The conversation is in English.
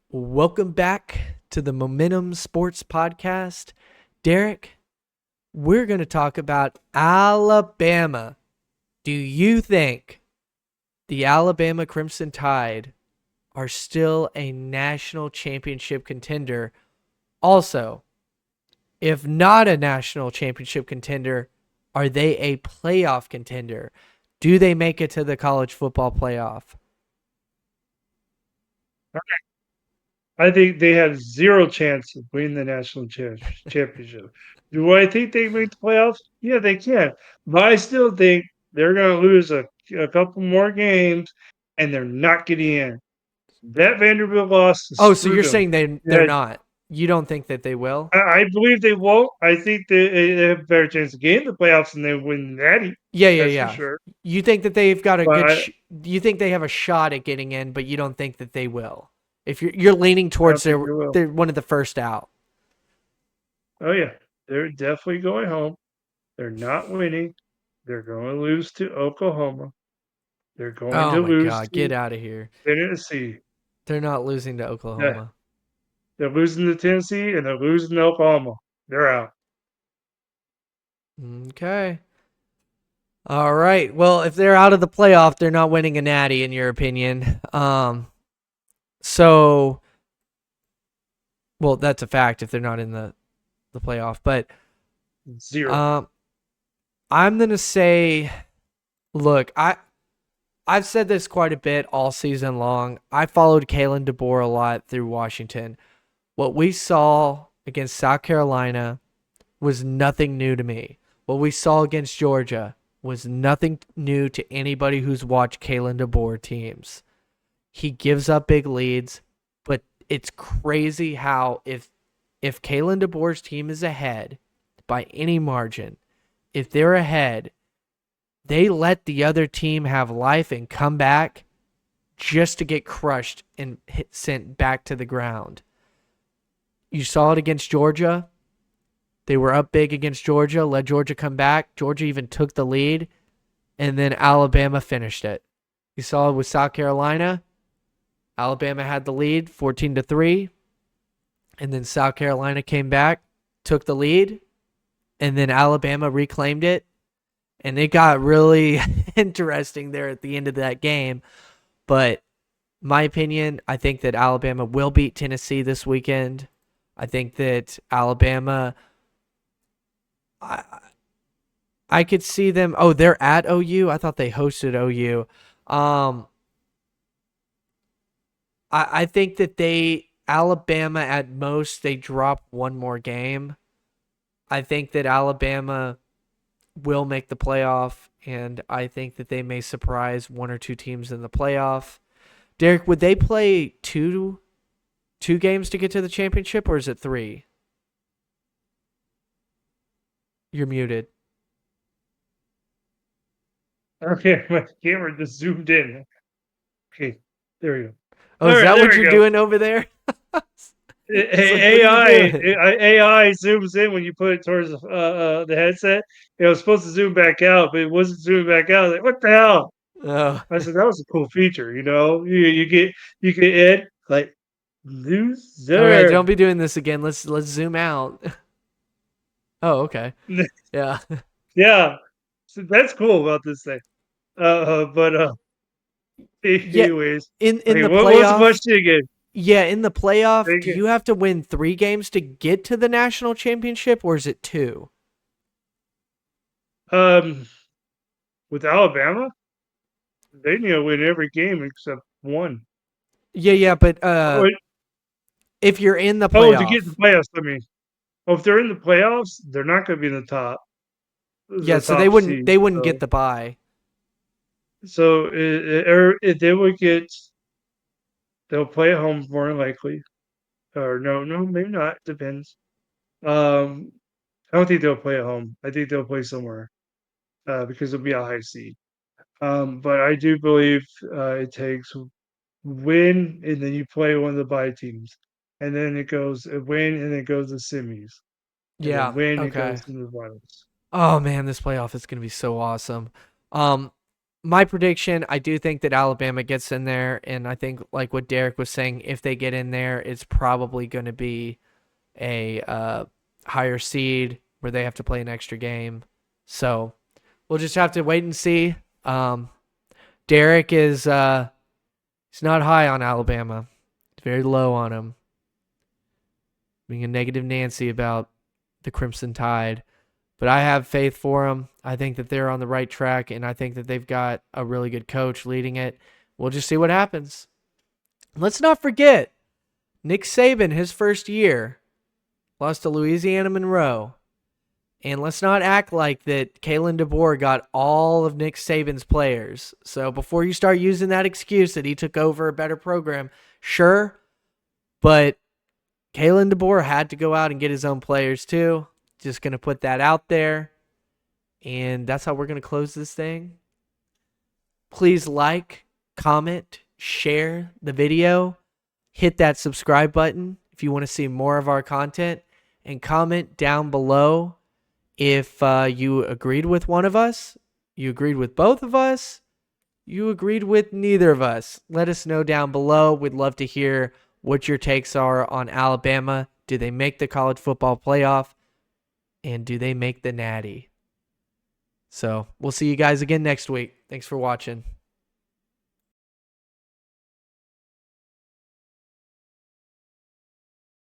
Welcome back to the Momentum Sports Podcast. Derek, we're going to talk about Alabama. Do you think the Alabama Crimson Tide are still a national championship contender? Also, if not a national championship contender, are they a playoff contender? Do they make it to the college football playoff? I think they have zero chance of winning the national championship. Do I think they make the playoffs? Yeah, they can. But I still think they're going to lose a couple more games and they're not getting in. That Vanderbilt loss Oh, so screwed you're them. saying they're Yeah, not. You don't think that they will? I believe they won't. I think they have a better chance of getting the playoffs than they win the Natty. Yeah, yeah, That's for yeah. sure. You think that they've got a But good you think they have a shot at getting in, but you don't think that they will. If you're leaning I towards don't think they will. they're one of the first out. Oh, yeah. They're definitely going home. They're not winning. They're going to lose to Oklahoma. They're going Oh to my lose god, get to out of here. Tennessee. They're not losing to Yeah, Oklahoma. they're losing to Tennessee and they're losing to Oklahoma. They're out. Okay. All right. Well, if they're out of the playoff, they're not winning a natty in your opinion. So well, that's a fact if they're not in the playoff, but Zero. um I'm going to say look, I've said this quite a bit all season long. I followed Kalen DeBoer a lot through Washington. What we saw against South Carolina was nothing new to me. What we saw against Georgia was nothing new to anybody who's watched Kalen DeBoer teams. He gives up big leads, but it's crazy how if Kalen DeBoer's team is ahead by any margin, if they're ahead, they let the other team have life and come back just to get crushed and sent back to the ground. You saw it against Georgia. They were up big against Georgia, let Georgia come back. Georgia even took the lead, and then Alabama finished it. You saw it with South Carolina. Alabama had the lead 14-3, and then South Carolina came back, took the lead, and then Alabama reclaimed it. And it got really interesting there at the end of that game. But my opinion, I think that Alabama will beat Tennessee this weekend. I think that Alabama, I, I could see them. Oh, they're at OU. I thought they hosted OU. Um, I think that Alabama at most they drop one more game. I think that Alabama will make the playoff, and I think that they may surprise one or two teams in the playoff. Derek, would they play two games to get to the championship, or is it three? You're muted. Okay, my camera just zoomed in. Okay, there we go. Oh, All is right, that there what we you're go. doing over there? It's like, what are you doing? AI zooms in when you put it towards the headset. It was supposed to zoom back out, but it wasn't zooming back out. Like, what the hell? Oh, I said that was a cool feature. You get Ed like okay. Don't loser. be doing this again. Let's zoom out. Oh, okay. Yeah, Yeah, so that's cool about this thing. But yeah. anyways, In okay, the what was the playoff, question again? yeah, in the playoff, Say do again. you have to win three games to get to the national championship, or is it two? Um, with Alabama, they need to win every game except one. Yeah, yeah, but Oh, if you're in the to get in playoff, the playoffs. I mean, if they're in the playoffs, they're not going to be in yeah, the so top seed. they wouldn't get So, the bye. or if they would get, they'll play at home more than likely. Or no, maybe not. Depends. Um, I don't think they'll play at home. I think they'll play somewhere because it'll be a high seed. But I do believe it takes win, and then you play one of the bye teams, and then it goes a win, and then it goes to semis, and then Yeah. win, it Okay. goes to the finals. Oh man, this playoff is gonna be so awesome. Um, My prediction, I do think that Alabama gets in there, and I think like what Derek was saying, if they get in there, it's probably going to be a higher seed where they have to play an extra game. So we'll just have to wait and see. Derek is he's not high on Alabama. He's very low on him. Being a negative Nancy about the Crimson Tide. But I have faith for them. I think that they're on the right track, and I think that they've got a really good coach leading it. We'll just see what happens. Let's not forget, Nick Saban, his first year, lost to Louisiana Monroe. And let's not act like that Kalen DeBoer got all of Nick Saban's players. So before you start using that excuse that he took over a better program, sure, but Kalen DeBoer had to go out and get his own players too. Just going to put that out there. And that's how we're going to close this thing. Please like, comment, share the video. Hit that subscribe button if you want to see more of our content. And comment down below if you agreed with one of us, you agreed with both of us, you agreed with neither of us. Let us know down below. We'd love to hear what your takes are on Alabama. Do they make the college football playoff? And do they make the natty? So we'll see you guys again next week. Thanks for watching.